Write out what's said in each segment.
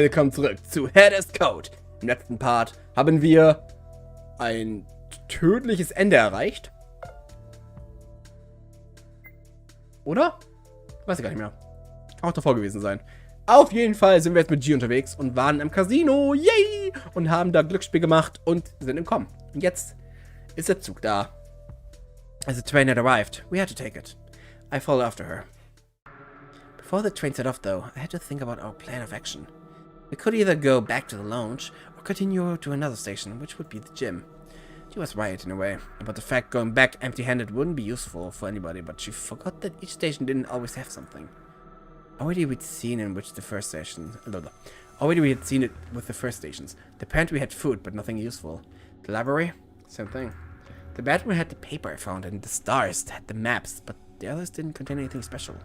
willkommen zurück zu Hier, Code. Im letzten Part haben wir ein tödliches Ende erreicht. Oder? Weiß ich gar nicht mehr. Kann auch davor gewesen sein. Auf jeden Fall sind wir jetzt mit G unterwegs und waren im Casino. Yay! Und haben da Glücksspiel gemacht und sind entkommen. Und jetzt ist der Zug da. As the train had arrived, we had to take it. I followed after her. Before the train set off, though, I had to think about our plan of action. We could either go back to the lounge or continue to another station, which would be the gym. She was right, in a way, about the fact going back empty-handed wouldn't be useful for anybody, but she forgot that each station didn't always have something. Already we had seen it with the first stations. The pantry had food, but nothing useful. The library? Same thing. The bedroom had the paper I found, and the stars had the maps, but the others didn't contain anything special.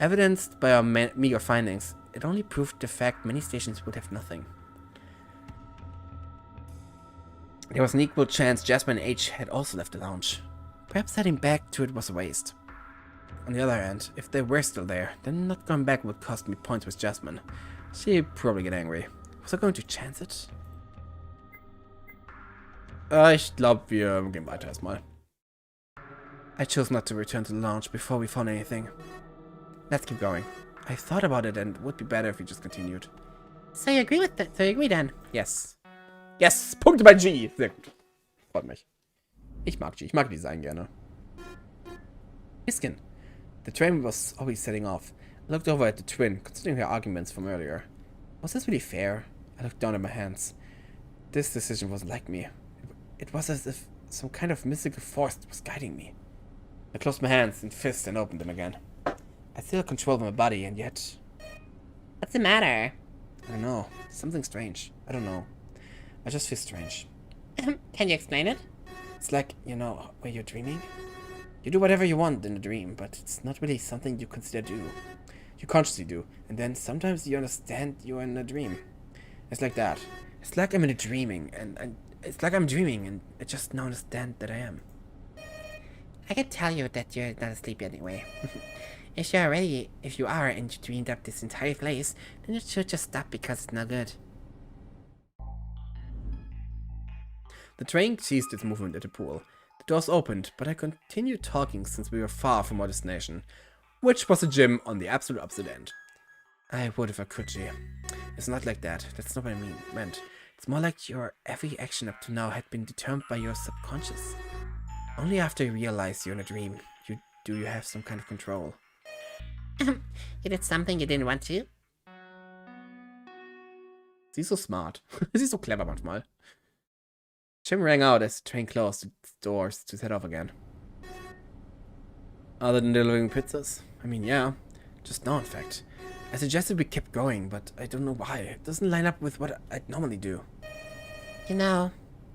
Evidenced by our meager findings, it only proved the fact many stations would have nothing. There was an equal chance Jasmine and H had also left the lounge. Perhaps heading back to it was a waste. On the other hand, if they were still there, then not going back would cost me points with Jasmine. She'd probably get angry. Was I going to chance it? Ich glaube, wir gehen weiter erstmal. I chose not to return to the lounge before we found anything. Let's keep going. I thought about it and it would be better if we just continued. So you agree with that? So you agree then? Yes. Yes! Punkte bei G! Sehr gut. Freut mich. Ich mag G. Ich mag Design gerne. Miskin. The train was always setting off. I looked over at the twin, considering her arguments from earlier. Was this really fair? I looked down at my hands. This decision wasn't like me. It was as if some kind of mystical force was guiding me. I closed my hands and fists and opened them again. I still controlled my body, and yet... What's the matter? I don't know. Something strange. I don't know. I just feel strange. Can you explain it? It's like, you know, where you're dreaming. You do whatever you want in a dream, but it's not really something you consider do. You consciously do, and then sometimes you understand you're in a dream. It's like that. It's like I'm in a dreaming, and it's like I'm dreaming, and I just now understand that I am. I can tell you that you're not asleep anyway. If you are and you dreamed up this entire place, then you should just stop because it's no good. The train ceased its movement at the pool. The doors opened, but I continued talking since we were far from our destination, which was a gym on the absolute opposite end. I would if I could, G. It's not like that. That's not what I meant. It's more like your every action up to now had been determined by your subconscious. Only after you realize you're in a dream, you have some kind of control. You did something you didn't want to? Sie ist so smart. Sie ist so clever manchmal. Jim rang out as the train closed its doors to set off again. Other than delivering pizzas? I mean, yeah. Just now, in fact. I suggested we kept going, but I don't know why. It doesn't line up with what I'd normally do. You know,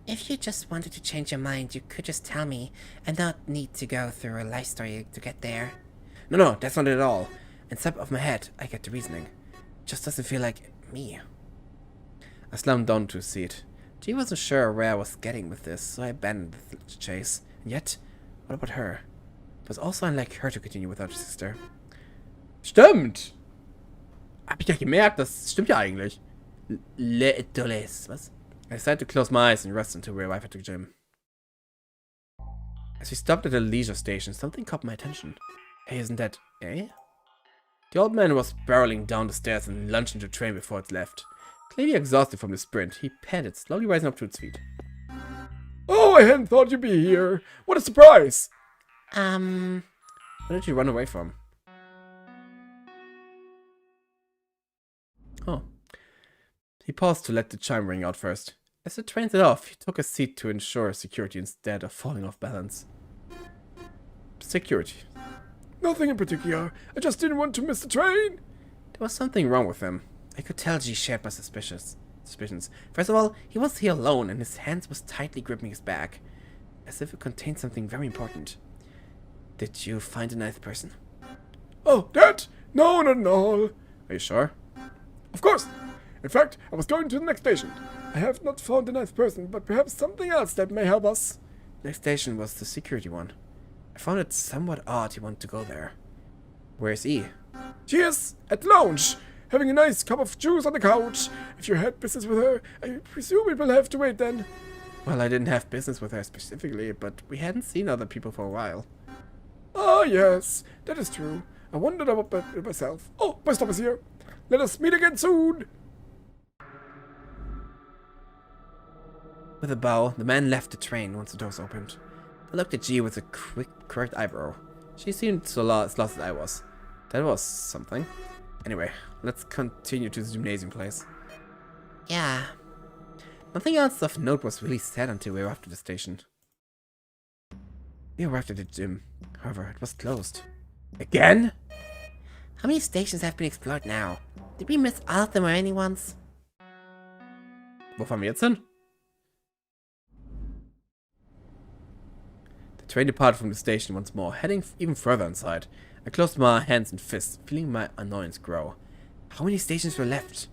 if you just wanted to change your mind, you could just tell me and not need to go through a life story to get there. No, that's not it at all. Inside of my head, I get the reasoning. It just doesn't feel like me. I slumped down to a seat. G wasn't sure where I was getting with this, so I abandoned the chase. And yet, what about her? It was also unlike her to continue without her sister. Stimmt! Hab ich ja gemerkt, das stimmt ja eigentlich. Was? I decided to close my eyes and rest until we arrived at the gym. As we stopped at a leisure station, something caught my attention. Hey, isn't that... eh? The old man was barreling down the stairs and lunged into the train before it left. Clearly exhausted from the sprint, he panted, slowly rising up to its feet. Oh, I hadn't thought you'd be here. What a surprise! Where did you run away from? Oh. He paused to let the chime ring out first. As the train set off, he took a seat to ensure security instead of falling off balance. Security. Nothing in particular. I just didn't want to miss the train. There was something wrong with him. I could tell G shared my suspicions. First of all, he was here alone and his hands was tightly gripping his back, as if it contained something very important. Did you find a ninth person? Oh, that? No, not at all. Are you sure? Of course. In fact, I was going to the next station. I have not found the ninth person, but perhaps something else that may help us. The next station was the security one. I found it somewhat odd he wanted to go there. Where is he? She is at the lounge. having a nice cup of juice on the couch. If you had business with her, I presume it will have to wait then. Well, I didn't have business with her specifically, but we hadn't seen other people for a while. Ah, yes, that is true. I wondered about it myself. Oh, my stop is here. Let us meet again soon. With a bow, the man left the train once the doors opened. I looked at G with a quick, correct eyebrow. She seemed so lost as I was. That was something. Anyway, let's continue to the gymnasium place. Yeah. Nothing else of note was really said until we arrived at the station. We arrived at the gym. However, it was closed. Again? How many stations have been explored now? Did we miss all of them or any ones? Wo fahren wir jetzt hin? The train departed from the station once more, heading even further inside. I closed my hands and fists, feeling my annoyance grow. How many stations were left?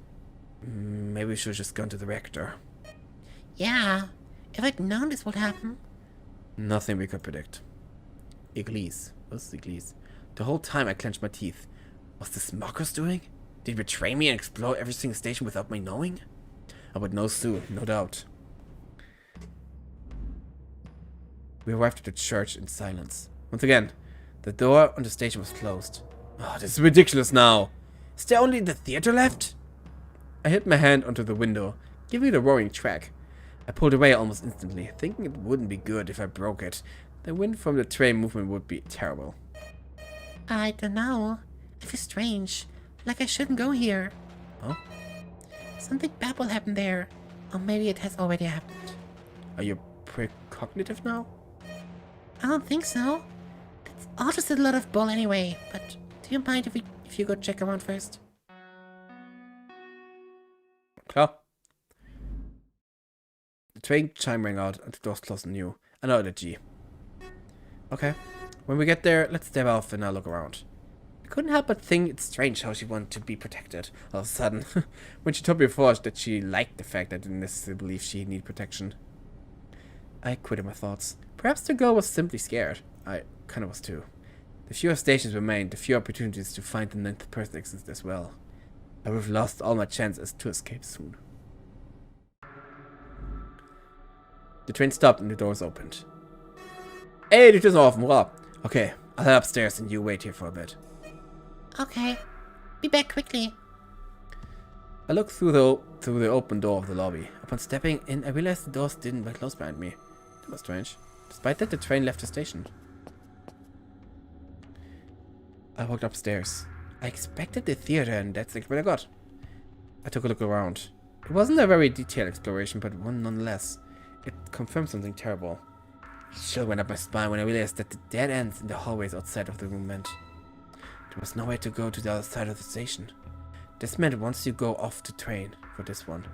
Maybe we should have just gone to the reactor. Yeah. If I'd known this would happen. Nothing we could predict. Ereignis. What's Ereignis? The whole time I clenched my teeth. Was this Marcus doing? Did he betray me and explore every single station without me knowing? I would know soon, no doubt. We arrived at the church in silence. Once again, the door on the station was closed. Oh, this is ridiculous now. Is there only the theater left? I hit my hand onto the window, giving it a roaring track. I pulled away almost instantly, thinking it wouldn't be good if I broke it. The wind from the train movement would be terrible. I don't know. I feel strange. Like I shouldn't go here. Huh? Something bad will happen there. Or maybe it has already happened. Are you precognitive now? I don't think so. That's all just a lot of bull anyway. But do you mind if you go check around first? Klar. The train chime rang out and the doors closed anew. I nodded at G. Okay. When we get there, let's step off and I'll look around. I couldn't help but think it's strange how she wanted to be protected all of a sudden. When she told me before that she liked the fact I didn't necessarily believe she needed protection. I quitted my thoughts. Perhaps the girl was simply scared. I kind of was too. The fewer stations remained, the fewer opportunities to find the ninth person existed as well. I would have lost all my chances to escape soon. The train stopped and the doors opened. Hey, die Tür ist offen, hurra! Okay, I'll head upstairs and you wait here for a bit. Okay. Be back quickly. I looked through the open door of the lobby. Upon stepping in, I realized the doors didn't close behind me. That was strange. Despite that, the train left the station. I walked upstairs. I expected the theater, and that's what I got. I took a look around. It wasn't a very detailed exploration, but one nonetheless. It confirmed something terrible. A chill went up my spine when I realized that the dead ends in the hallways outside of the room meant there was no way to go to the other side of the station. This meant once you go off the train, for this one,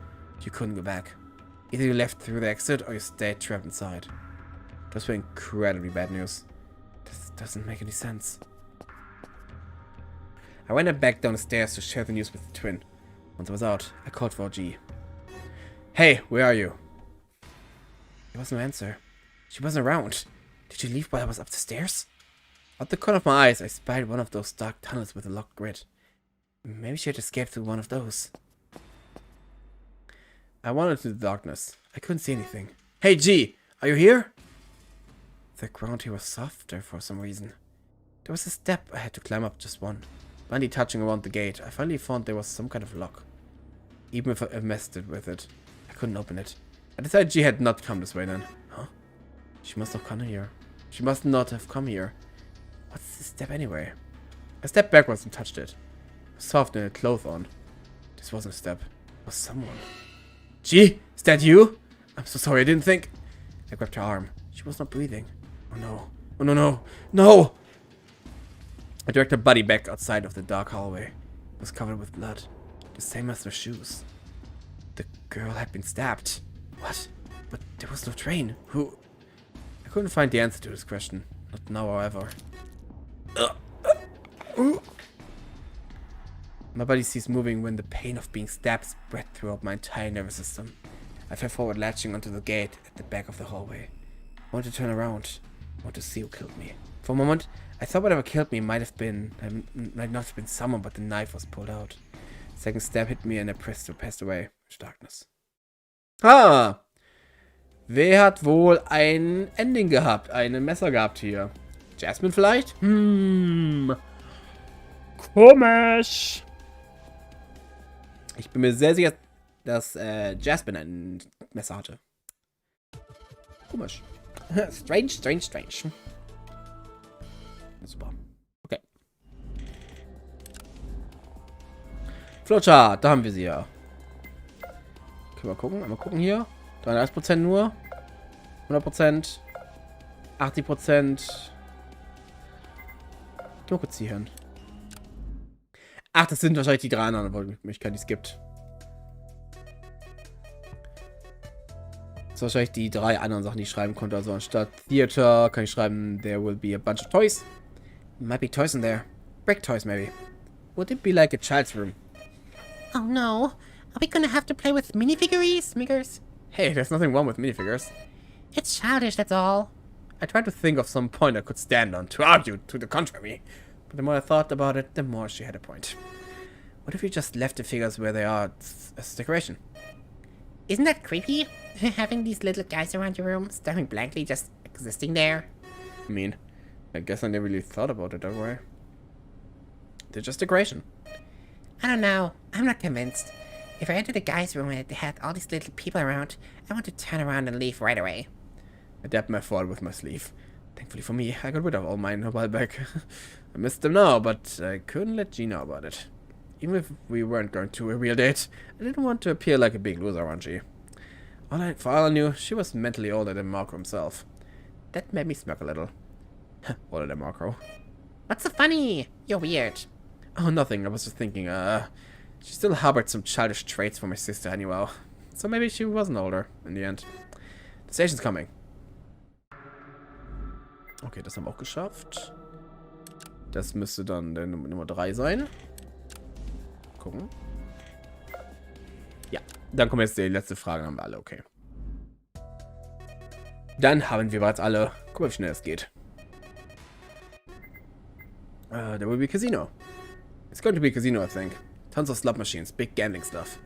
you couldn't go back. Either you left through the exit or you stayed trapped inside. Those were incredibly bad news. This doesn't make any sense. I went back down the stairs to share the news with the twin. Once I was out, I called for G. Hey, where are you? There was no answer. She wasn't around. Did she leave while I was up the stairs? Out the corner of my eyes, I spied one of those dark tunnels with a locked grid. Maybe she had escaped through one of those. I wandered through the darkness. I couldn't see anything. Hey, G! Are you here? The ground here was softer for some reason. There was a step I had to climb up, just one. Blindly touching around the gate, I finally found there was some kind of lock. Even if I messed with it, I couldn't open it. I decided G had not come this way then. Huh? She must have come here. She must not have come here. What's this step anyway? I stepped backwards and touched it. It was soft and had clothes on. This wasn't a step. It was someone. G, is that you? I'm so sorry, I didn't think. I grabbed her arm. She was not breathing. Oh no. Oh no, no. No! I dragged her body back outside of the dark hallway. It was covered with blood. The same as her shoes. The girl had been stabbed. What? But there was no train. Who? I couldn't find the answer to this question. Not now or ever. My body ceased moving when the pain of being stabbed spread throughout my entire nervous system. I fell forward, latching onto the gate at the back of the hallway. I wanted to turn around. I wanted to see who killed me. For a moment, I thought whatever killed me might not have been someone, but the knife was pulled out. Second step hit me and I passed away. Darkness. Ah! Wer hat wohl ein Ending gehabt? Ein Messer gehabt hier? Jasmine vielleicht? Komisch. Ich bin mir sehr sicher, dass Jasmine ein Messer hatte. Komisch. Strange. Super. Okay. Flowchart, da haben wir sie ja. Können wir gucken? Einmal gucken hier. 33% nur. 100%. 80%. Nur kurz hier hin. Ach, das sind wahrscheinlich die 3 anderen Möglichkeiten, die es gibt. Das sind wahrscheinlich die 3 anderen Sachen, die ich schreiben konnte. Also anstatt Theater kann ich schreiben, there will be a bunch of toys. Might be toys in there. Brick toys, maybe. Would it be like a child's room? Oh no. Are we gonna have to play with minifigures? Hey, there's nothing wrong with minifigures. It's childish, that's all. I tried to think of some point I could stand on to argue to the contrary. But the more I thought about it, the more she had a point. What if you just left the figures where they are as decoration? Isn't that creepy? Having these little guys around your room, staring blankly, just existing there? I mean, I guess I never really thought about it that way. They're just decoration. I don't know. I'm not convinced. If I enter the guy's room and they had all these little people around, I want to turn around and leave right away. I dabbed my forehead with my sleeve. Thankfully for me, I got rid of all mine a while back. I missed them now, but I couldn't let G know about it. Even if we weren't going to a real date, I didn't want to appear like a big loser around G. For all I knew, she was mentally older than Marco himself. That made me smirk a little. Older than Marco. What's so funny? You're weird. Oh, nothing. I was just thinking, she still harbored some childish traits for my sister anyhow. So maybe she wasn't older in the end. The station's coming. Okay, das haben wir auch geschafft. Das müsste dann der Nummer 3 sein. Gucken. Ja, dann kommt jetzt die letzte Frage, haben wir alle, okay. Dann haben wir bereits alle. Guck mal, wie schnell es geht. There will be a casino. It's going to be a casino, I think. Tons of slot machines, big gambling stuff.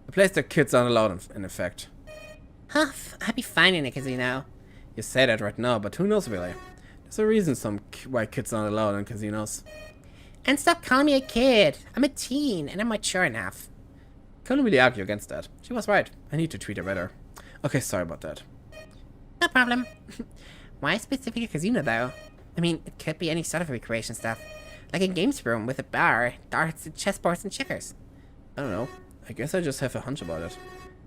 A place that kids aren't allowed in effect. Huh, I'd be fine in a casino. You say that right now, but who knows really? There's a reason why kids aren't allowed in casinos. And stop calling me a kid. I'm a teen, and I'm mature enough. Couldn't really argue against that. She was right. I need to treat her better. Okay, sorry about that. No problem. Why specifically a casino, though? I mean, it could be any sort of recreation stuff. Like a games room with a bar, darts, and chessboards and checkers. I don't know. I guess I just have a hunch about it.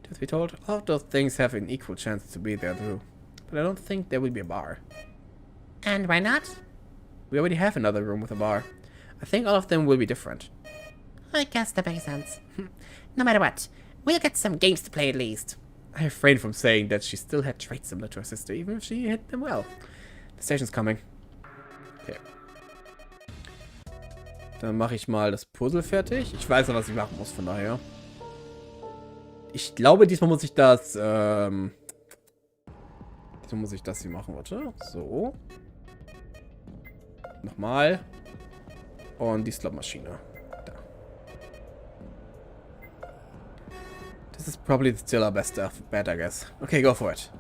Truth be told, all of those things have an equal chance to be there too. But I don't think there will be a bar. And why not? We already have another room with a bar. I think all of them will be different. I guess that makes sense. No matter what, we'll get some games to play at least. I refrained from saying that she still had traits similar to her sister, even if she hit them well. The station's coming. Okay. Dann mache ich mal das Puzzle fertig. Ich weiß noch, was ich machen muss, von daher. Ich glaube, diesmal muss ich das, diesmal muss ich das hier machen, warte. So. Nochmal. Und die Slotmaschine. Da. This is probably still our best bet, I guess. Okay, go for it.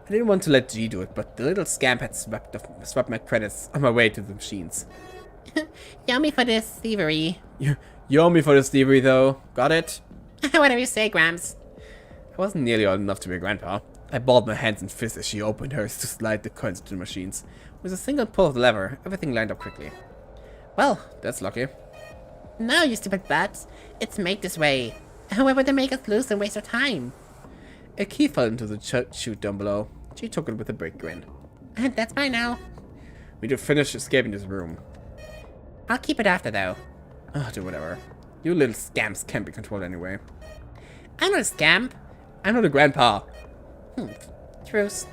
I didn't want to let G do it, but the little scamp had swapped my credits on my way to the machines. Yummy for this thievery. You owe me for this thievery, though. Got it? Whatever you say, Grams. I wasn't nearly old enough to be a grandpa. I balled my hands and fists as she opened hers to slide the coins into the machines. With a single pull of the lever, everything lined up quickly. Well, that's lucky. No, you stupid butts. It's made this way. Why would they make us lose and waste our time? A key fell into the chute down below. She took it with a big grin. And that's mine now. We need to finish escaping this room. I'll keep it after, though. Do whatever. You little scamps can't be controlled anyway. I'm not a scamp. I'm not a grandpa. Truce.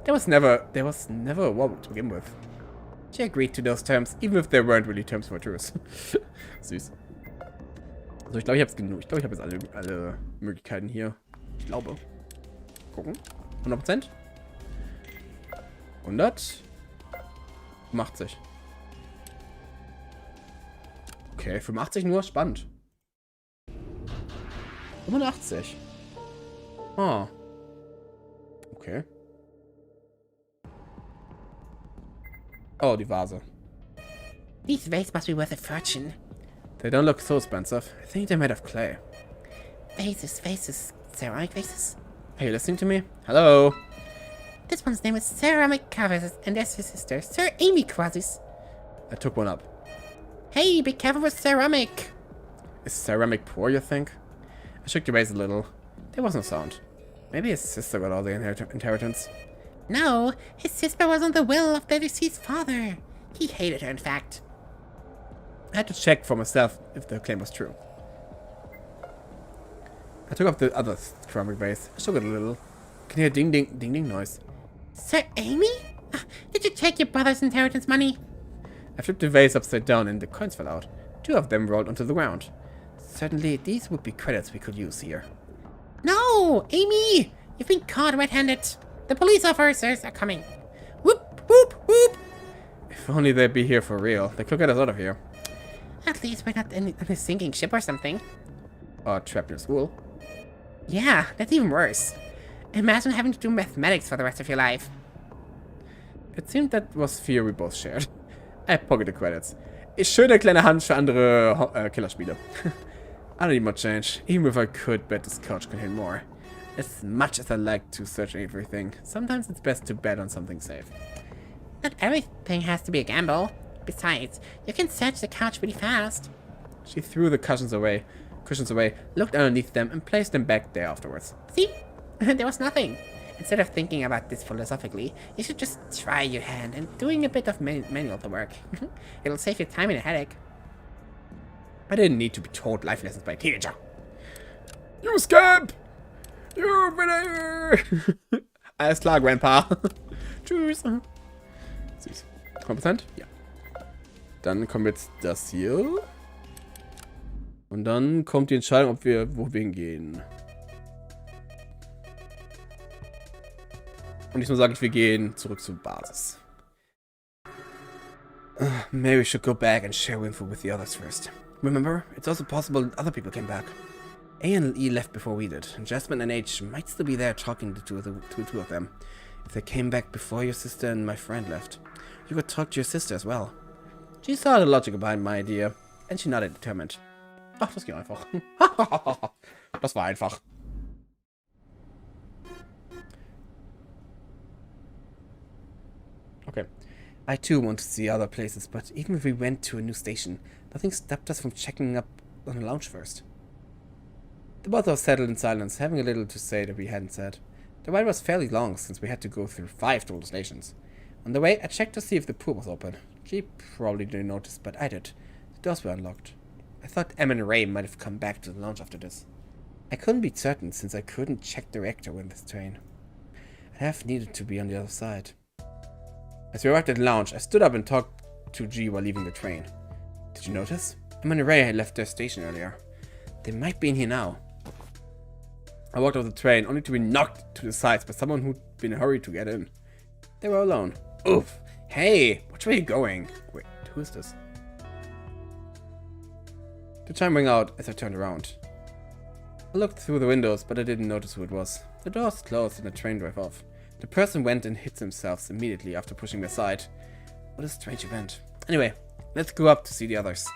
There was never a war to begin with. She agreed to those terms, even if there weren't really terms for truce. Süß. So, ich glaube, ich habe es genug. Ich glaube, ich habe jetzt alle Möglichkeiten hier. Ich glaube. Gucken. 100%. 100. 85. Okay, 85 nur. Spannend. 85. Oh. Okay. Oh, die Vase. These vases must be worth a fortune. They don't look so expensive. I think they're made of clay. Vases. Ceramic vases? Are you listening to me? Hello? This one's name is Ceramic Covers, and there's his sister, Sir Amy Quasis. I took one up. Hey, be careful with ceramic. Is ceramic poor, you think? I shook the vase a little. There was no sound. Maybe his sister got all the inheritance. No, his sister was on the will of the deceased father. He hated her, in fact. I had to check for myself if the claim was true. I took up the other ceramic vase. I shook it a little. Can hear ding ding ding ding noise. Sir Amy? Did you take your brother's inheritance money? I flipped the vase upside down and the coins fell out. 2 of them rolled onto the ground. Certainly, these would be credits we could use here. No, Amy! You've been caught red-handed. The police officers are coming. Whoop, whoop, whoop! If only they'd be here for real. They could get us out of here. At least we're not in a sinking ship or something. Or trapped in school. Yeah, that's even worse. Imagine having to do mathematics for the rest of your life. It seemed that was fear we both shared. I pocketed the credits. Ist schöne kleine Hand für andere Killerspiele. I don't need much change. Even if I could bet this couch contain more. As much as I like to search everything, sometimes it's best to bet on something safe. Not everything has to be a gamble. Besides, you can search the couch pretty fast. She threw the cushions away, looked underneath them, and placed them back there afterwards. See? There was nothing. Instead of thinking about this philosophically, you should just try your hand and doing a bit of manual work. It'll save you time and a headache. I didn't need to be told life lessons by a teenager. You scamp! You villain! Alles klar, Grandpa. Tschüss. Süß. 100%? Ja. Dann kommt jetzt das hier. Und dann kommt die Entscheidung, ob wir wohin gehen. Und diesmal sage ich, wir gehen zurück zur Basis. Maybe we should go back and share info with the others first. Remember, it's also possible that other people came back. A and E left before we did, and Jasmine and H might still be there talking to two of them. If they came back before your sister and my friend left, you could talk to your sister as well. She saw the logic behind my idea, and she nodded determined. Ach, das ging einfach. Das war einfach. Okay. I too want to see other places, but even if we went to a new station, nothing stopped us from checking up on the lounge first. The both of us settled in silence, having a little to say that we hadn't said. The ride was fairly long, since we had to go through 5 total stations. On the way, I checked to see if the pool was open. She probably didn't notice, but I did. The doors were unlocked. I thought Em and Ray might have come back to the lounge after this. I couldn't be certain, since I couldn't check the reactor with this train. I'd have needed to be on the other side. As we arrived at the lounge, I stood up and talked to G while leaving the train. Did you notice? Em and Ray had left their station earlier. They might be in here now. I walked off the train, only to be knocked to the sides by someone who'd been in a hurry to get in. They were alone. Oof! Hey! Which way are you going? Wait, who is this? The chime rang out as I turned around. I looked through the windows, but I didn't notice who it was. The doors closed and the train drove off. The person went and hid themselves immediately after pushing me aside. What a strange event. Anyway, let's go up to see the others.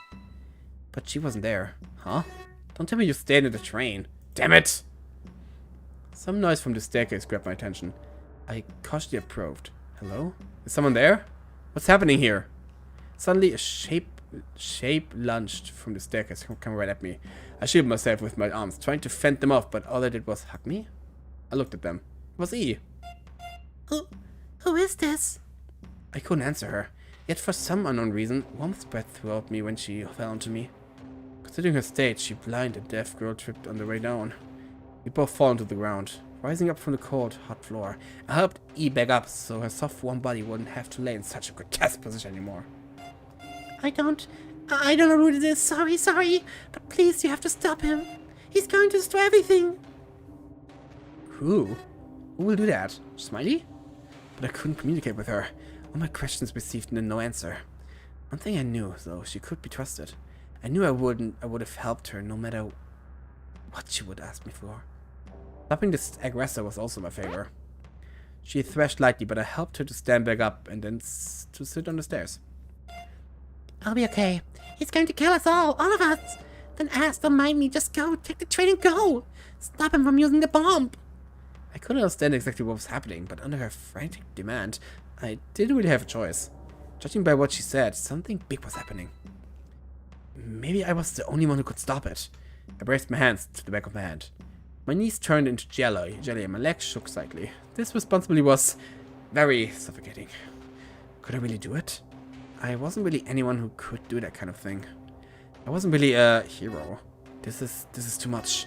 But she wasn't there. Huh? Don't tell me you stayed in the train. Damn it! Some noise from the staircase grabbed my attention. I cautiously approached. Hello? Is someone there? What's happening here? Suddenly, a shape lunged from the staircase, coming right at me. I shielded myself with my arms, trying to fend them off, but all they did was hug me. I looked at them. It was E. Who is this? I couldn't answer her. Yet for some unknown reason, warmth spread throughout me when she fell onto me. Considering her state, she blind and deaf girl tripped on the way down. We both fall onto the ground, rising up from the cold, hot floor. I helped E back up so her soft, warm body wouldn't have to lay in such a grotesque position anymore. I don't know who it is. Sorry. But please, you have to stop him. He's going to destroy everything. Who? Who will do that? Smiley? But I couldn't communicate with her. All my questions received no answer. One thing I knew, though, she could be trusted. I knew I would have helped her no matter what she would ask me for. Stopping this aggressor was also my favor. She thrashed lightly, but I helped her to stand back up and then to sit on the stairs. I'll be okay. He's going to kill us all of us. Then ask, don't mind me, just go, take the train and go. Stop him from using the bomb. I couldn't understand exactly what was happening, but under her frantic demand, I didn't really have a choice. Judging by what she said, something big was happening. Maybe I was the only one who could stop it. I braced my hands to the back of my hand. My knees turned into jelly and my legs shook slightly. This responsibility was very suffocating. Could I really do it? I wasn't really anyone who could do that kind of thing. I wasn't really a hero. This is too much.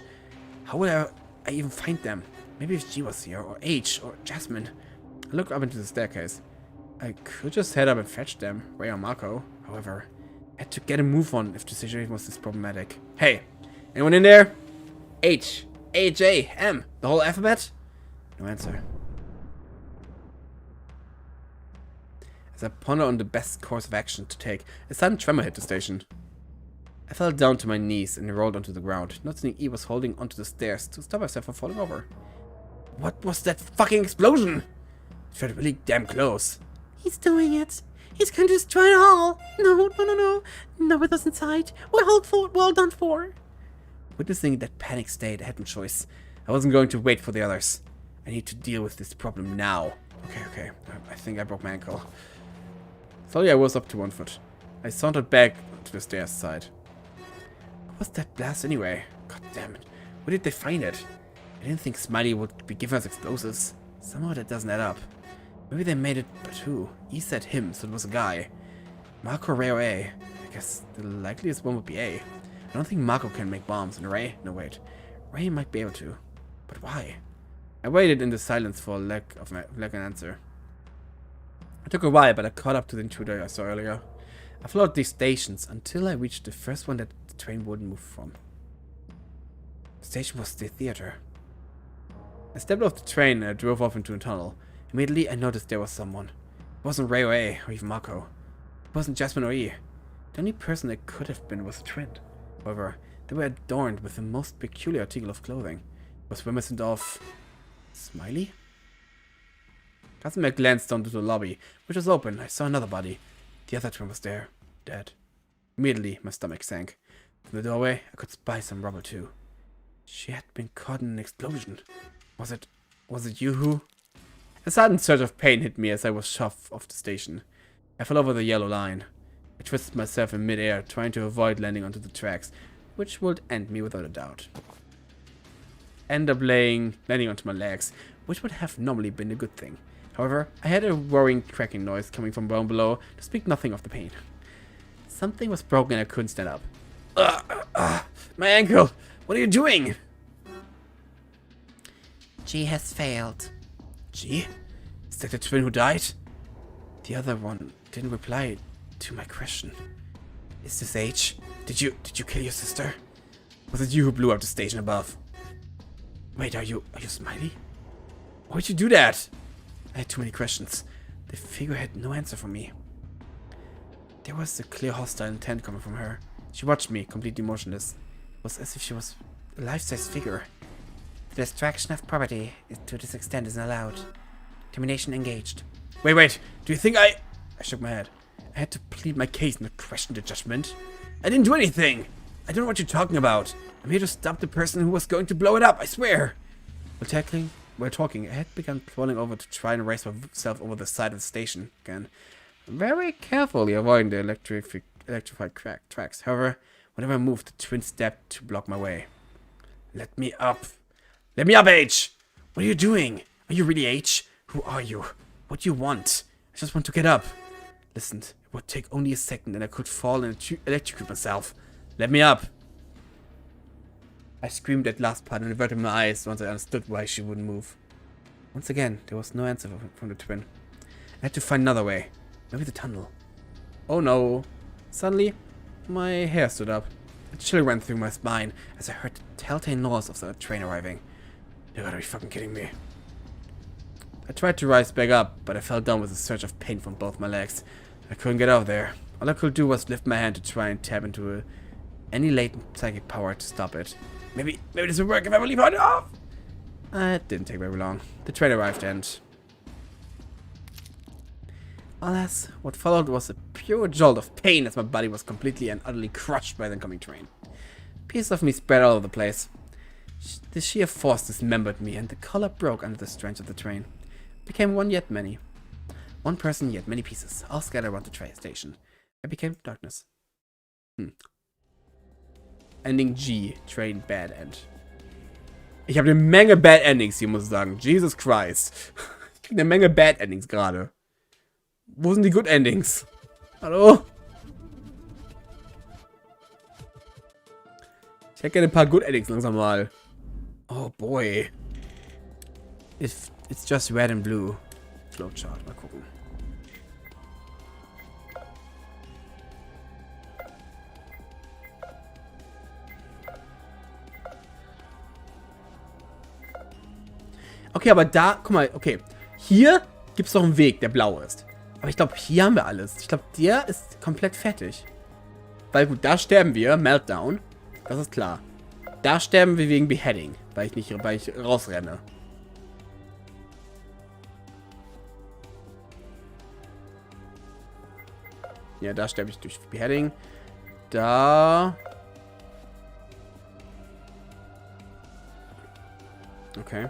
How would I even find them? Maybe if G was here, or H, or Jasmine. I looked up into the staircase. I could just head up and fetch them, Ray or Marco. However, I had to get a move on if the situation was this problematic. Hey, anyone in there? H, A, J, M, the whole alphabet? No answer. As I pondered on the best course of action to take, a sudden tremor hit the station. I fell down to my knees and rolled onto the ground, noticing E was holding onto the stairs to stop herself from falling over. What was that fucking explosion? It felt really damn close. He's doing it. He's going to destroy it all. No. Not with us inside. We're all done for. Witnessing that panic state, I had no choice. I wasn't going to wait for the others. I need to deal with this problem now. Okay. I think I broke my ankle. Slowly I rose up to one foot. I sauntered back to the stairs side. What was that blast anyway? God damn it. Where did they find it? I didn't think Smiley would be giving us explosives. Somehow that doesn't add up. Maybe they made it, but who? E said him, so it was a guy. Marco, Ray, or A. I guess the likeliest one would be A. I don't think Marco can make bombs, and Ray? No, wait. Ray might be able to. But why? I waited in the silence for lack of an answer. It took a while, but I caught up to the intruder I saw earlier. I followed these stations until I reached the first one that the train wouldn't move from. The station was the theater. I stepped off the train and I drove off into a tunnel. Immediately, I noticed there was someone. It wasn't Ray or A, or even Marco. It wasn't Jasmine or E. The only person it could have been was Twin. However, they were adorned with the most peculiar article of clothing. It was reminiscent of... Smiley? Castle glanced down to the lobby, which was open. I saw another body. The other twin was there, dead. Immediately, my stomach sank. From the doorway, I could spy some rubble too. She had been caught in an explosion. Was it you who... A sudden surge of pain hit me as I was shoved off the station. I fell over the yellow line. I twisted myself in midair, trying to avoid landing onto the tracks, which would end me without a doubt. End up landing onto my legs, which would have normally been a good thing. However, I had a roaring, cracking noise coming from down below, to speak nothing of the pain. Something was broken and I couldn't stand up. My ankle! What are you doing? G has failed. G? Is that the twin who died? The other one didn't reply to my question. Is this H? Did you kill your sister? Was it you who blew up the station above? Wait, are you Smiley? Why would you do that? I had too many questions. The figure had no answer for me. There was a clear hostile intent coming from her. She watched me, completely motionless. It was as if she was a life-size figure. The destruction of property to this extent isn't allowed. Termination engaged. Wait. Do you think I shook my head. I had to plead my case, not question the judgment. I didn't do anything. I don't know what you're talking about. I'm here to stop the person who was going to blow it up, I swear. While talking, I had begun crawling over to try and raise myself over the side of the station again. Very carefully avoiding the electrified tracks. However, whenever I moved, the twin stepped to block my way. Let me up. Let me up, H! What are you doing? Are you really H? Who are you? What do you want? I just want to get up. Listen, it would take only a second and I could fall and electrocute myself. Let me up. I screamed that last part and averted my eyes once I understood why she wouldn't move. Once again, there was no answer from the twin. I had to find another way. Maybe the tunnel. Oh no. Suddenly, my hair stood up. A chill ran through my spine as I heard the telltale noise of the train arriving. You gotta be fucking kidding me. I tried to rise back up, but I fell down with a surge of pain from both my legs. I couldn't get out of there. All I could do was lift my hand to try and tap into any latent psychic power to stop it. Maybe this will work if I leave it off. It didn't take very long. The train arrived and... Alas, what followed was a pure jolt of pain as my body was completely and utterly crushed by the incoming train. Pieces of me spread all over the place. The sheer force dismembered me, and the color broke under the strength of the train. It became one yet many. One person yet many pieces, all scattered around the train station. It became darkness. Ending G. Train Bad End. Ich habe eine Menge Bad Endings hier, muss ich sagen. Jesus Christ. Ich kriege eine Menge Bad Endings gerade. Wo sind die Good Endings? Hallo? Ich hätte gerne ein paar Good Endings langsam mal. Oh boy. It's just red and blue. Flowchart, mal gucken. Okay, aber da, guck mal, okay. Hier gibt es doch einen Weg, der blau ist. Aber ich glaube, hier haben wir alles. Ich glaube, der ist komplett fertig. Weil gut, da sterben wir, Meltdown. Das ist klar. Da sterben wir wegen Beheading, weil ich rausrenne. Ja, da sterbe ich durch Beheading. Da... Okay.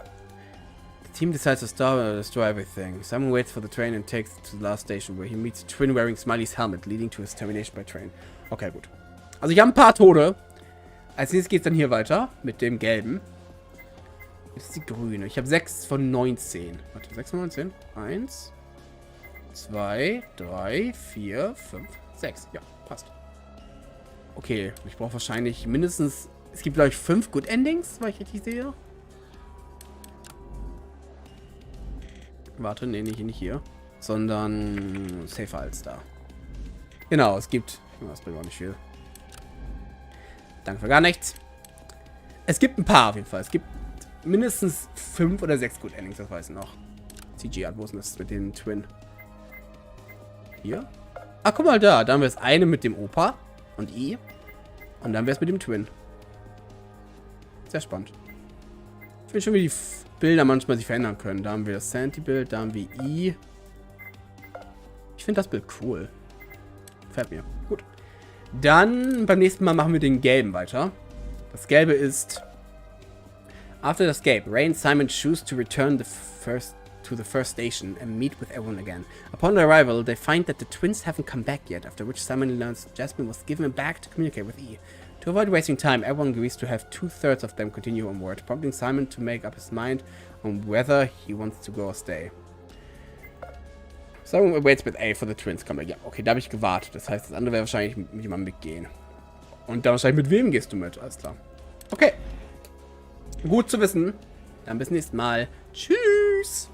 The team decides to stop and destroy everything. Simon waits for the train and takes it to the last station, where he meets a twin wearing Smiley's helmet, leading to his termination by train. Okay, gut. Also ich habe ein paar Tode. Als nächstes geht es dann hier weiter mit dem gelben. Das ist die grüne. Ich habe 6 von 19. Warte, 6 von 19? 1, 2, 3, 4, 5, 6. Ja, passt. Okay, ich brauche wahrscheinlich mindestens... Es gibt, glaube ich, 5 Good Endings, weil ich richtig sehe. Warte, nee, nicht hier. Sondern safer als da. Genau, es gibt... Das bringt auch nicht viel. Danke für gar nichts. Es gibt ein paar auf jeden Fall. Es gibt mindestens 5 oder 6 Good Endings, das weiß ich noch. CG-Art, wo ist denn das mit den Twin? Hier? Ah, guck mal da. Da haben wir das eine mit dem Opa und I. Und dann wäre es mit dem Twin. Sehr spannend. Ich finde schon, wie die Bilder manchmal sich verändern können. Da haben wir das Santi-Bild, da haben wir I. Ich finde das Bild cool. Gefällt mir. Gut. Dann beim nächsten Mal machen wir den gelben weiter. Das gelbe ist... After the escape, Ray and Simon choose to return to the first station and meet with everyone again. Upon their arrival, they find that the twins haven't come back yet, after which Simon learns Jasmine was given back to communicate with E. To avoid wasting time, everyone agrees to have 2/3 of them continue onward, prompting Simon to make up his mind on whether he wants to go or stay. Simon waits with A for the twins come back. Ja, okay, da habe ich gewartet. Das heißt, das andere wäre wahrscheinlich mit jemandem mitgehen. Und dann wahrscheinlich mit wem gehst du mit? Alles klar. Okay. Gut zu wissen. Dann bis nächstes Mal. Tschüss.